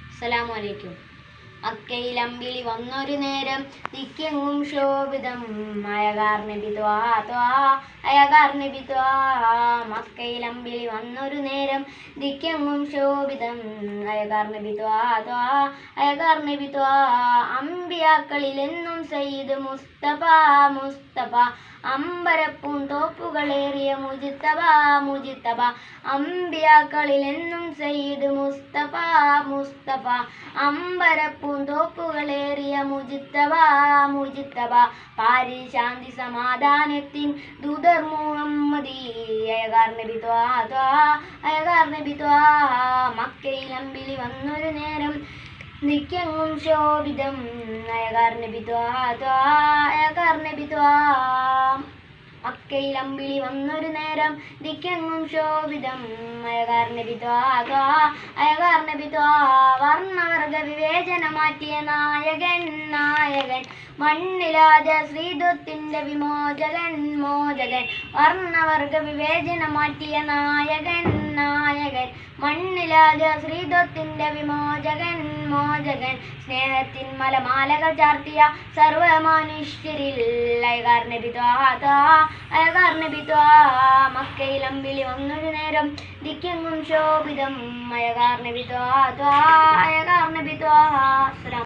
അസ്സലാമു മക്കയിലമ്പിളി വന്നൊരു നേരം ദിക്കെങ്ങും ശോഭിതം അയകാർ നബി ത്വാഹ ത്വാഹ അയകാർ നബി ത്വാഹ. മക്കയിലമ്പിളി വന്നൊരു നേരം ദിക്കെങ്ങും ശോഭിതം അയകാർ നബി ത്വാഹ ത്വാഹ അയകാർ നബി ത്വാഹ. അമ്പിയാക്കളിലെന്നും സയ്യിദ് മുസ്തഫ മുസ്തഫ അമ്പരപ്പും തോപ്പുകളേറിയ മുജിത്തബ മുജിത്തബ. അമ്പിയാക്കളിലെന്നും സയ്യിദ് മുസ്തഫ മുസ്തഫ അമ്പരപ്പും തോപ്പുകളേറിയ മുജിത്തബ മുജിത്തബ. പാരിൽ ശാന്തി സമാധാനത്തിൻ ദൂതർ മുഹമ്മദി അയകാർ നബി ത്വാഹ ത്വാഹ അയകാർ നബി ത്വാഹ. മക്കയിലമ്പിളി വന്നൊരു നേരം ദിക്കെങ്ങും ശോഭിതം അയകാർ നബി ത്വാഹ ത്വാഹ അയകാർ നബി ത്വാഹ. മക്കയിലമ്പിളി വന്നൊരു നേരം ദിക്കെങ്ങും ശോഭിതം അയകാർ നബി ത്വാഹ ത്വാഹ അയകാർ നബി ത്വാഹ. വർണ്ണവർഗ വിവേചന മാറ്റിയ നായകൻ നായകൻ മണ്ണിലാജ ശ്രീത്വത്തിന്റെ വിമോചകൻ മോചകൻ. വർണ്ണവർഗ വിവേചന മാറ്റിയ നായകൻ നായകൻ മണ്ണിലാജ ശ്രീത്വത്തിന്റെ വിമോചകൻ മോചകൻ. സ്നേഹത്തിൻ മലമാലകൾ ചാർത്തിയ സർവമനുഷ്യരിൽ അയകാർ നബി ത്വാഹ ത്വാഹ അയകാർ നബി ത്വാഹ. മക്കയിലമ്പിളി വന്നൊരു നേരം ദിക്കെങ്ങും ശോഭിതം അയകാർ നബി ത്വാഹ ത്വാഹ അയകാർ നബി ത്വാഹ.